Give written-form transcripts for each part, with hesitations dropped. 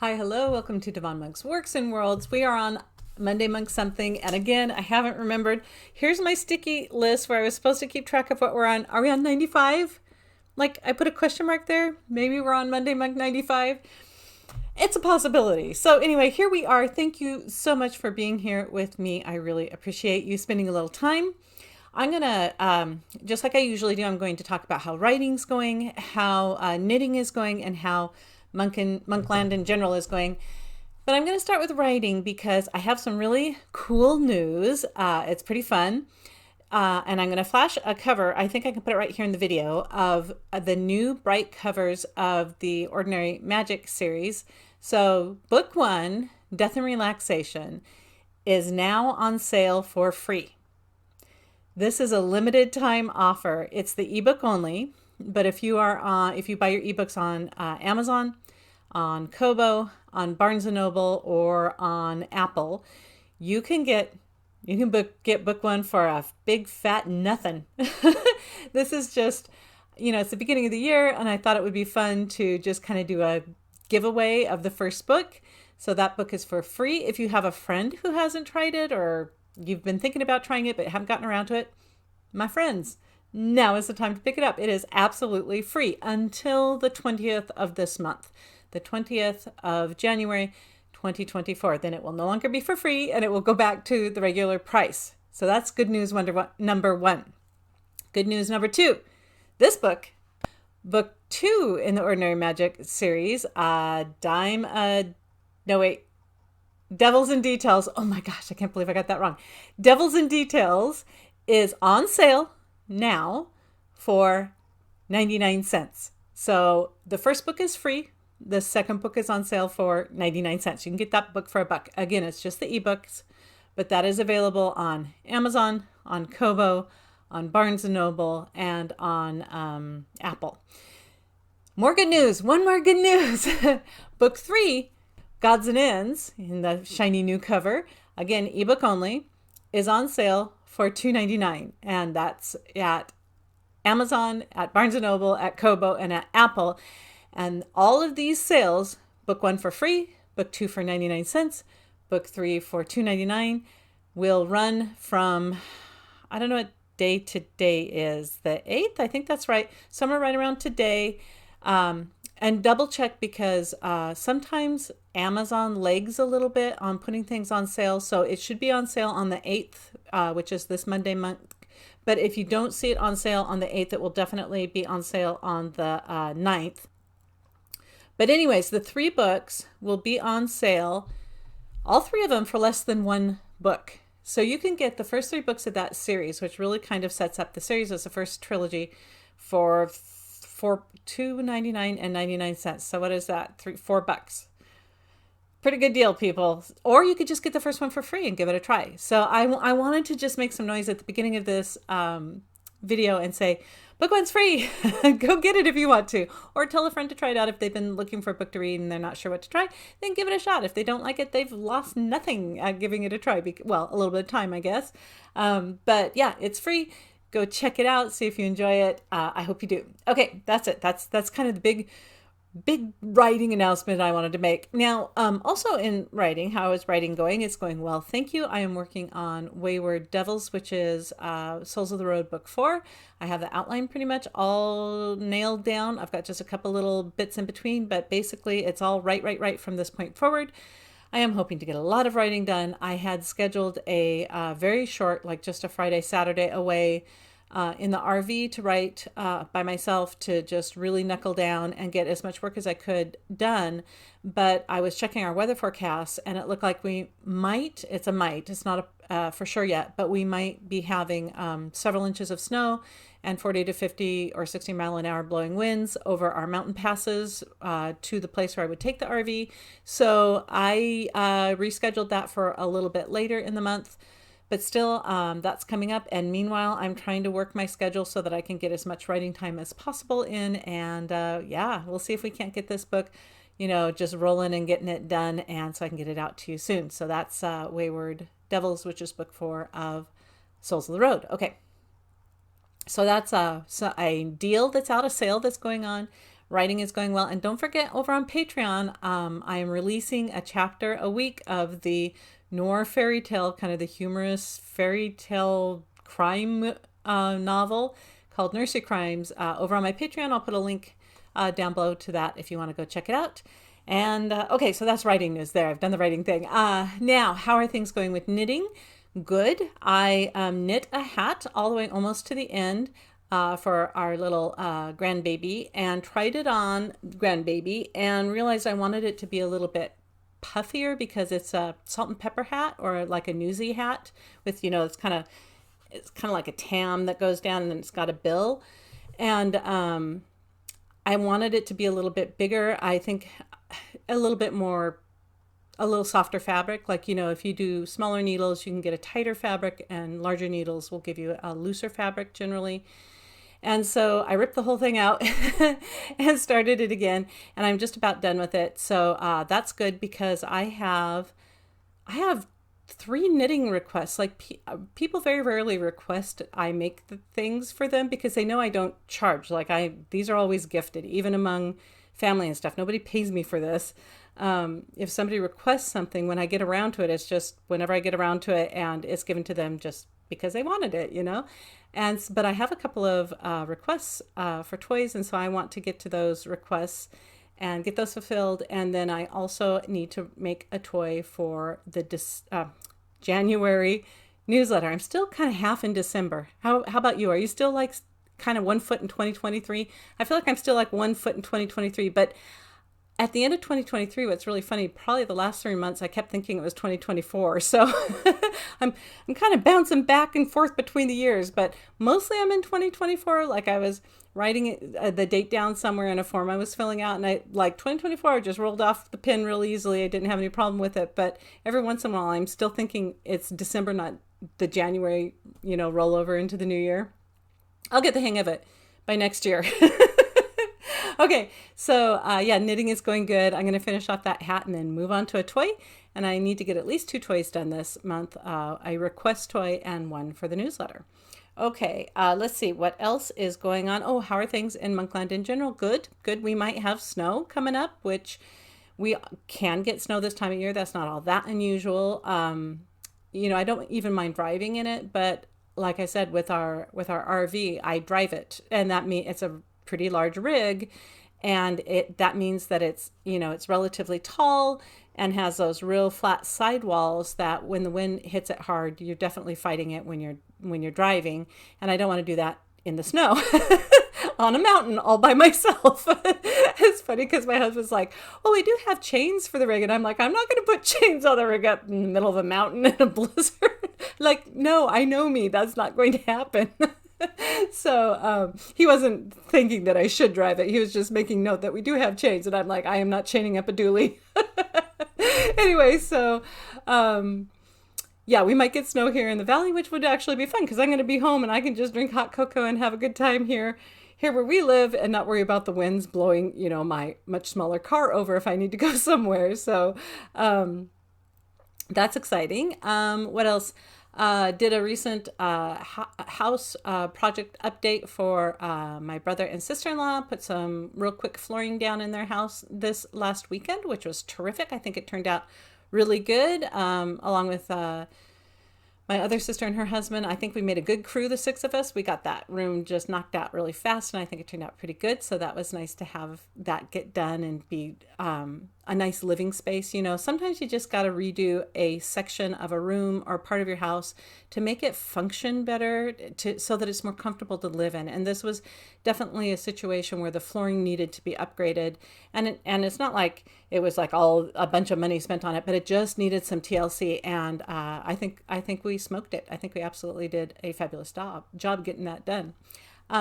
Hi, hello, welcome to Devon Monk's Works and Worlds. We are on Monday Monk something, and again, I haven't remembered. Here's my sticky list where I was supposed to keep track of what we're on. Are we on 95? Like, I put a question mark there. Maybe we're on Monday Monk 95. It's a possibility. So, anyway, here we are. Thank you so much for being here with me. I really appreciate you spending a little time. I'm going to, just like I usually do, I'm going to talk about how writing's going, how knitting is going, and how Monkland in general is going. But I'm going to start with writing because I have some really cool news. It's pretty fun. And I'm going to flash a cover. I think I can put it right here in the video of the new bright covers of the Ordinary Magic series. So book one, Death and Relaxation, is now on sale for free. This is a limited time offer. It's the ebook only, but if you buy your ebooks on Amazon, on Kobo, on Barnes and Noble, or on Apple, you can get book one for a big fat nothing. This is just, it's the beginning of the year, and I thought it would be fun to just kind of do a giveaway of the first book. So that book is for free. If you have a friend who hasn't tried it, or you've been thinking about trying it but haven't gotten around to it, my friends, now is the time to pick it up. It is absolutely free until the 20th of this month, the 20th of January 2024. Then it will no longer be for free and it will go back to the regular price. So that's good news number one. Good news number two. This book two in the Ordinary Magic series, Devils and Details. Oh my gosh, I can't believe I got that wrong. Devils and Details is on sale now for 99 cents. So the first book is free. The second book is on sale for 99 cents. You can get that book for $1. Again, it's just the ebooks, but that is available on Amazon, on Kobo, on Barnes and Noble, and on Apple. More good news. One more good news. Book 3, Gods and Ends, in the shiny new cover, again, ebook only, is on sale for $2.99. And that's at Amazon, at Barnes and Noble, at Kobo, and at Apple. And all of these sales, book 1 for free, book 2 for 99 cents, book 3 for $2.99, will run from, I don't know what day today is, the 8th? I think that's right. Somewhere right around today. And double check because sometimes Amazon lags a little bit on putting things on sale. So it should be on sale on the 8th, which is this Monday month. But if you don't see it on sale on the 8th, it will definitely be on sale on the 9th. But anyways, the 3 books will be on sale, all 3 of them for less than $1. So you can get the first 3 books of that series, which really kind of sets up the series as the first trilogy, for $2.99 and 99 cents. So what is that? $4. Pretty good deal, people. Or you could just get the first one for free and give it a try. So I wanted to just make some noise at the beginning of this video and say, book 1's free. Go get it if you want to. Or tell a friend to try it out if they've been looking for a book to read and they're not sure what to try. Then give it a shot. If they don't like it, they've lost nothing at giving it a try. Well, a little bit of time, I guess. But yeah, it's free. Go check it out. See if you enjoy it. I hope you do. Okay, that's it. That's kind of the big writing announcement I wanted to make. Now, also in writing, how is writing going? It's going well, thank you. I am working on Wayward Devils, which is Souls of the Road book 4. I have the outline pretty much all nailed down. I've got just a couple little bits in between, but basically it's all right from this point forward. I am hoping to get a lot of writing done. I had scheduled a very short, like just a Friday, Saturday away in the RV to write by myself, to just really knuckle down and get as much work as I could done. But I was checking our weather forecast and it looked like we might, it's not for sure yet, but we might be having several inches of snow and 40 to 50 or 60 mile an hour blowing winds over our mountain passes to the place where I would take the RV. So I rescheduled that for a little bit later in the month. But still, that's coming up. And meanwhile, I'm trying to work my schedule so that I can get as much writing time as possible in. And yeah, we'll see if we can't get this book, just rolling and getting it done. And so I can get it out to you soon. So that's Wayward Devils, which is book 4 of Souls of the Road. Okay. So that's a deal that's out, a sale that's going on Writing is going well. And don't forget, over on Patreon, I am releasing a chapter a week of the noir fairy tale, kind of the humorous fairy tale crime novel called Nursery Crimes. Over on my Patreon, I'll put a link down below to that if you want to go check it out. And okay, so that's writing news there. I've done the writing thing. Now, how are things going with knitting? Good. I knit a hat all the way almost to the end for our little grandbaby, and tried it on grandbaby and realized I wanted it to be a little bit puffier because it's a salt and pepper hat, or like a newsy hat with, it's kind of like a tam that goes down and then it's got a bill. And I wanted it to be a little bit bigger. I think a little softer fabric. Like, if you do smaller needles, you can get a tighter fabric, and larger needles will give you a looser fabric generally. And so I ripped the whole thing out and started it again, and I'm just about done with it. So that's good, because I have 3 knitting requests. Like, people very rarely request I make the things for them because they know I don't charge. Like, these are always gifted, even among family and stuff. Nobody pays me for this. If somebody requests something, when I get around to it, it's just whenever I get around to it, and it's given to them just because they wanted it. But I have a couple of requests for toys, and so I want to get to those requests and get those fulfilled. And then I also need to make a toy for the January newsletter. I'm still kind of half in December. How about you? Are you still like kind of 1 foot in 2023? I feel like I'm still like 1 foot in 2023, but at the end of 2023, what's really funny, probably the last 3 months, I kept thinking it was 2024. So I'm kind of bouncing back and forth between the years, but mostly I'm in 2024. Like, I was writing the date down somewhere in a form I was filling out, and 2024, I just rolled off the pen real easily. I didn't have any problem with it, but every once in a while, I'm still thinking it's December, not the January, rollover into the new year. I'll get the hang of it by next year. Okay, so knitting is going good. I'm going to finish off that hat and then move on to a toy. And I need to get at least 2 toys done this month, a request toy and one for the newsletter. Okay, let's see what else is going on. Oh, how are things in Monkland in general? Good. We might have snow coming up, which we can get snow this time of year. That's not all that unusual. I don't even mind driving in it, but like I said, with our RV, I drive it, and that means it's a pretty large rig, and that means that it's relatively tall and has those real flat sidewalls that when the wind hits it hard, you're definitely fighting it when you're driving. And I don't want to do that in the snow on a mountain all by myself. It's funny because my husband's like, "Oh, we do have chains for the rig," and I'm like, "I'm not going to put chains on the rig up in the middle of a mountain in a blizzard." Like, no, I know me, that's not going to happen. So he wasn't thinking that I should drive it. He was just making note that we do have chains, and I'm like, I am not chaining up a dually. Anyway, so we might get snow here in the valley, which would actually be fun because I'm going to be home and I can just drink hot cocoa and have a good time here where we live, and not worry about the winds blowing my much smaller car over if I need to go somewhere. So that's exciting. What else? Did a recent house project update for my brother and sister-in-law. Put some real quick flooring down in their house this last weekend, which was terrific. I think it turned out really good, along with my other sister and her husband. I think we made a good crew, the 6 of us. We got that room just knocked out really fast, and I think it turned out pretty good. So that was nice to have that get done and be a nice living space. Sometimes you just got to redo a section of a room or part of your house to make it function better, so that it's more comfortable to live in. And this was definitely a situation where the flooring needed to be upgraded. And it's not like it was like a bunch of money spent on it, but it just needed some TLC. And I think we smoked it. I think we absolutely did a fabulous job getting that done.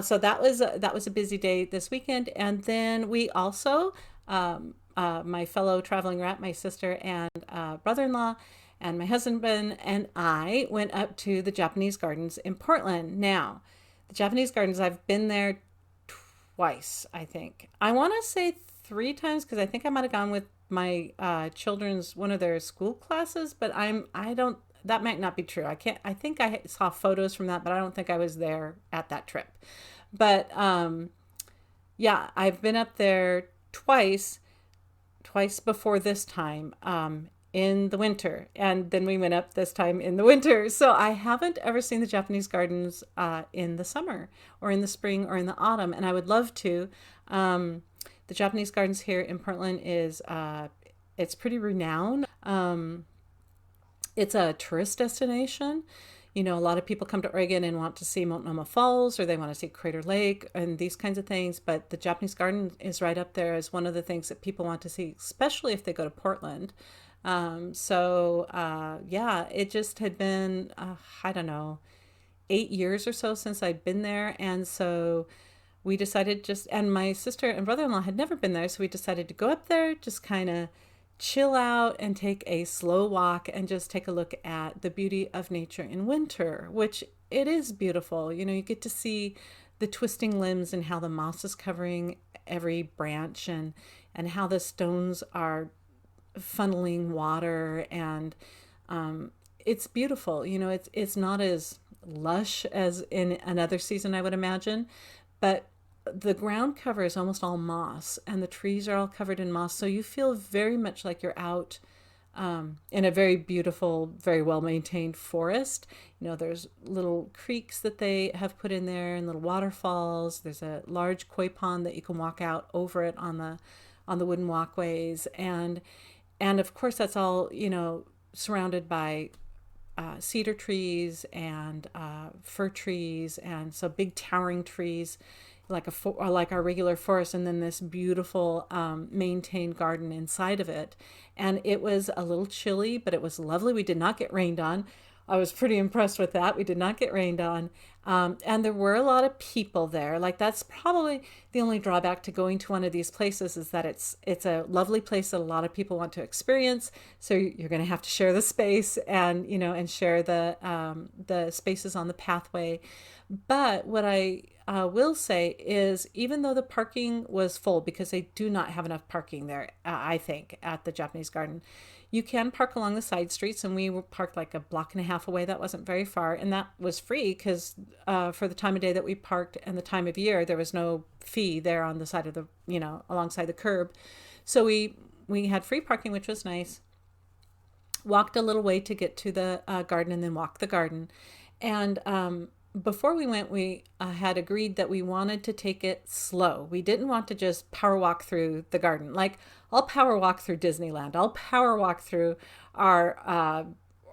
So that was a busy day this weekend. And then we also, my fellow traveling rat, my sister and brother-in-law, and my husband and I went up to the Japanese gardens in Portland. Now, the Japanese gardens, I've been there twice, I think. I want to say 3 times because I think I might have gone with my children's one of their school classes, but that might not be true. I think I saw photos from that, but I don't think I was there at that trip. But Yeah, I've been up there twice, twice before this time, in the winter, and then we went up this time in the winter. So I haven't ever seen the Japanese gardens in the summer or in the spring or in the autumn, and I would love to. Um, the Japanese gardens here in Portland is it's pretty renowned. It's a tourist destination. You know, a lot of people come to Oregon and want to see Multnomah Falls or they want to see Crater Lake and these kinds of things. But the Japanese Garden is right up there as one of the things that people want to see, especially if they go to Portland. Yeah, it just had been, I don't know, 8 years or so since I'd been there. And so we decided just, and my sister and brother in law had never been there. So we decided to go up there, just kind of chill out and take a slow walk and just take a look at the beauty of nature in winter, which it is beautiful. You know, you get to see the twisting limbs and how the moss is covering every branch and how the stones are funneling water and it's beautiful. You know, it's not as lush as in another season I would imagine, but the ground cover is almost all moss and the trees are all covered in moss. So you feel very much like you're out in a very beautiful, very well maintained forest. You know, there's little creeks that they have put in there and little waterfalls. There's a large koi pond that you can walk out over it on the wooden walkways. And of course, that's all, you know, surrounded by cedar trees and fir trees, and so big towering trees like like our regular forest, and then this beautiful maintained garden inside of it. And it was a little chilly, but it was lovely. We did not get rained on. I was pretty impressed with that. We did not get rained on. And there were a lot of people there. Like that's probably the only drawback to going to one of these places is that it's a lovely place that a lot of people want to experience. So you're going to have to share the space and you know and share the spaces on the pathway. But what I will say is, even though the parking was full, because they do not have enough parking there, I think, at the Japanese Garden, you can park along the side streets, and we were parked like a block and a half away. That wasn't very far, and that was free because for the time of day that we parked and the time of year, there was no fee there on the side of the, you know, alongside the curb. So we had free parking, which was nice. Walked a little way to get to the garden, and then walked the garden, and before we went, we had agreed that we wanted to take it slow. We didn't want to just power walk through the garden. Like, I'll power walk through Disneyland. I'll power walk through our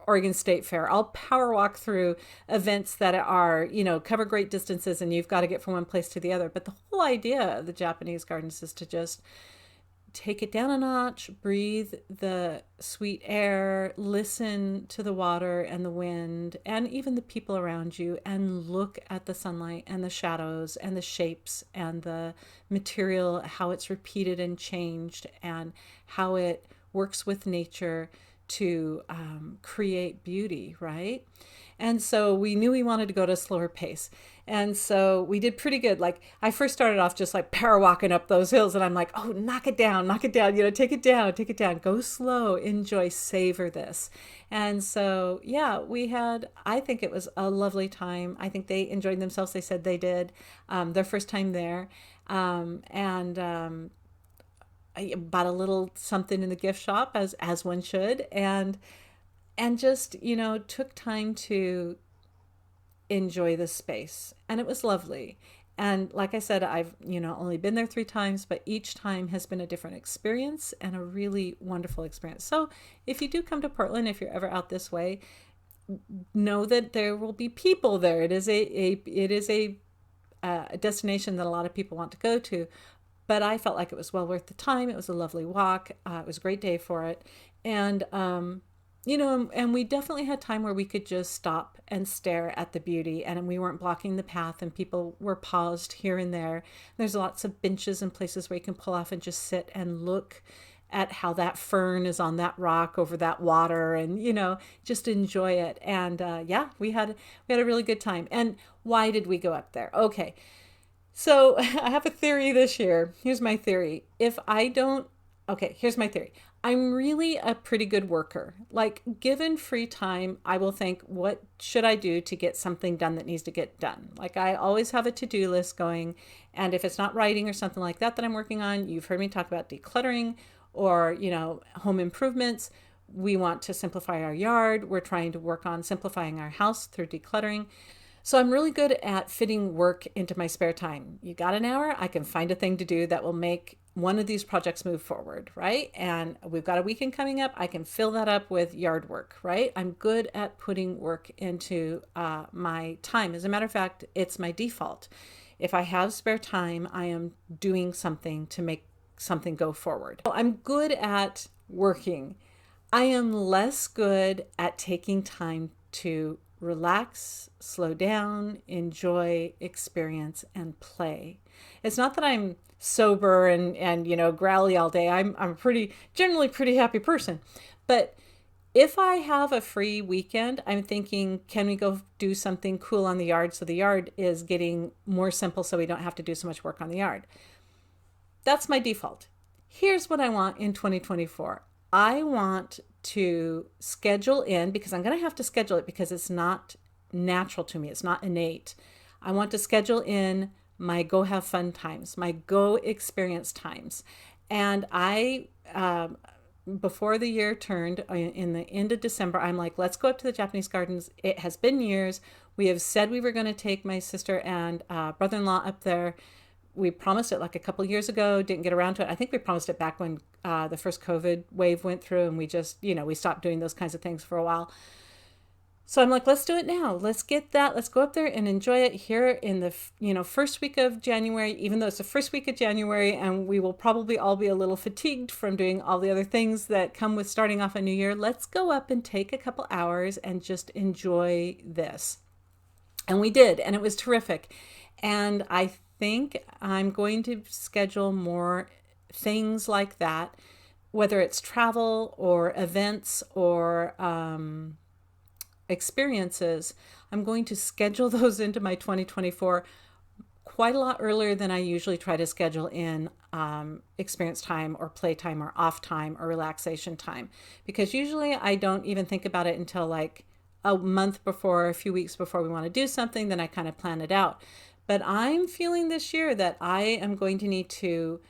Oregon State Fair. I'll power walk through events that are, you know, cover great distances and you've got to get from one place to the other. But the whole idea of the Japanese gardens is to just take it down a notch, breathe the sweet air, listen to the water and the wind and even the people around you, and look at the sunlight and the shadows and the shapes and the material, how it's repeated and changed, and how it works with nature to create beauty, right? And so we knew we wanted to go at a slower pace. And so we did pretty good. Like I first started off just like power walking up those hills and I'm like, oh, knock it down, you know, take it down, go slow, enjoy, savor this. And so, yeah, we had, I think it was a lovely time. I think they enjoyed themselves. They said they did, their first time there. And I bought a little something in the gift shop as one should, and just, you know, took time to enjoy the space. And it was lovely. And like I said, I've, you know, only been there 3 times, but each time has been a different experience and a really wonderful experience. So if you do come to Portland, if you're ever out this way, know that there will be people there. It is a destination that a lot of people want to go to, but I felt like it was well worth the time. It was a lovely walk. It was a great day for it. And, you know, and we definitely had time where we could just stop and stare at the beauty, and we weren't blocking the path, and people were paused here and there. There's lots of benches and places where you can pull off and just sit and look at how that fern is on that rock over that water, and you know, just enjoy it. And yeah, we had a really good time. And why did we go up there? Okay, so I have a theory this year. Here's my theory. If I don't Okay, here's my theory. I'm really a pretty good worker. Like, given free time, I will think, what should I do to get something done that needs to get done? Like, I always have a to-do list going. And if it's not writing or something like that that I'm working on, you've heard me talk about decluttering or, home improvements. We want to simplify our yard. We're trying to work on simplifying our house through decluttering. So I'm really good at fitting work into my spare time. You got an hour, I can find a thing to do that will make one of these projects move forward, right? And we've got a weekend coming up. I can fill that up with yard work, right? I'm good at putting work into my time. As a matter of fact, it's my default. If I have spare time, I am doing something to make something go forward. I'm good at working. I am less good at taking time to relax, slow down, enjoy, experience, and play. It's not that I'm sober and growly all day. I'm a generally pretty happy person. But if I have a free weekend, I'm thinking, can we go do something cool on the yard so the yard is getting more simple so we don't have to do so much work on the yard? That's my default. Here's what I want in 2024. I want to schedule in, because I'm going to have to schedule it because it's not natural to me. It's not innate. I want to schedule in my go have fun times, my go experience times. And before the year turned in the end of December, I'm like, let's go up to the Japanese gardens. It has been years. We have said we were going to take my sister and brother-in-law up there. We promised it like a couple years ago, didn't get around to it. I think we promised it back when the first COVID wave went through, and we just, we stopped doing those kinds of things for a while. So I'm like, let's do it now. Let's get that. Let's go up there and enjoy it here in the, first week of January, even though it's the first week of January, and we will probably all be a little fatigued from doing all the other things that come with starting off a new year. Let's go up and take a couple hours and just enjoy this. And we did, and it was terrific. And I think I'm going to schedule more things like that, whether it's travel or events or experiences. I'm going to schedule those into my 2024 quite a lot earlier than I usually try to schedule in experience time or play time or off time or relaxation time, because usually I don't even think about it until like a month before, a few weeks before we want to do something. Then I kind of plan it out. But I'm feeling this year that I am going to need to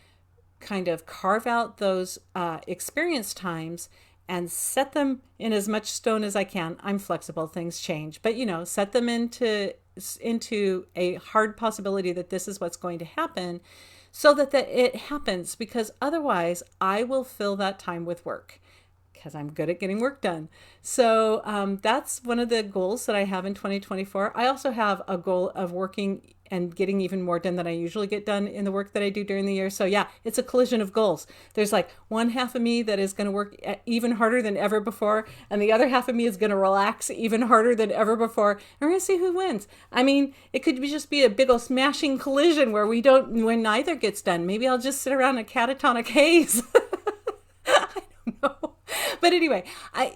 kind of carve out those experience times and set them in as much stone as I can. I'm flexible, things change, but set them into a hard possibility that this is what's going to happen, so that it happens, because otherwise I will fill that time with work, because I'm good at getting work done. So that's one of the goals that I have in 2024. I also have a goal of working and getting even more done than I usually get done in the work that I do during the year. So yeah, it's a collision of goals. There's like one half of me that is going to work even harder than ever before, and the other half of me is going to relax even harder than ever before. And we're going to see who wins. I mean, it could just be a big old smashing collision where when neither gets done. Maybe I'll just sit around in a catatonic haze. I don't know. But anyway,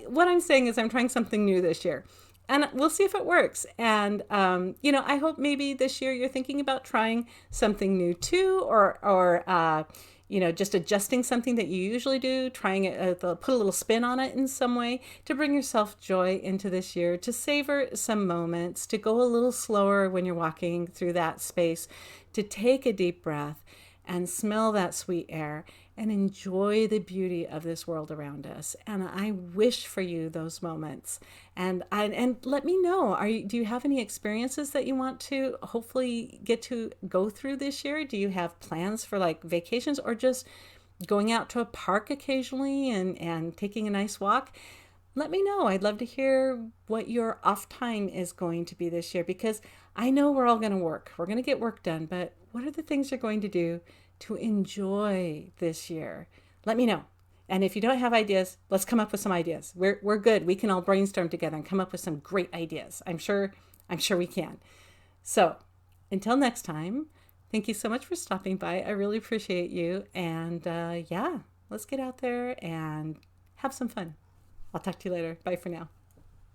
what I'm saying is I'm trying something new this year, and we'll see if it works. And, I hope maybe this year you're thinking about trying something new too, or just adjusting something that you usually do, trying it, put a little spin on it in some way to bring yourself joy into this year, to savor some moments, to go a little slower when you're walking through that space, to take a deep breath and smell that sweet air and enjoy the beauty of this world around us. And I wish for you those moments. And let me know, do you have any experiences that you want to hopefully get to go through this year? Do you have plans for like vacations, or just going out to a park occasionally and taking a nice walk? Let me know. I'd love to hear what your off time is going to be this year, because I know we're all going to work. We're going to get work done, but what are the things you're going to do to enjoy this year? Let me know. And if you don't have ideas, let's come up with some ideas. We're good. We can all brainstorm together and come up with some great ideas. I'm sure we can. So until next time, thank you so much for stopping by. I really appreciate you. And let's get out there and have some fun. I'll talk to you later. Bye for now.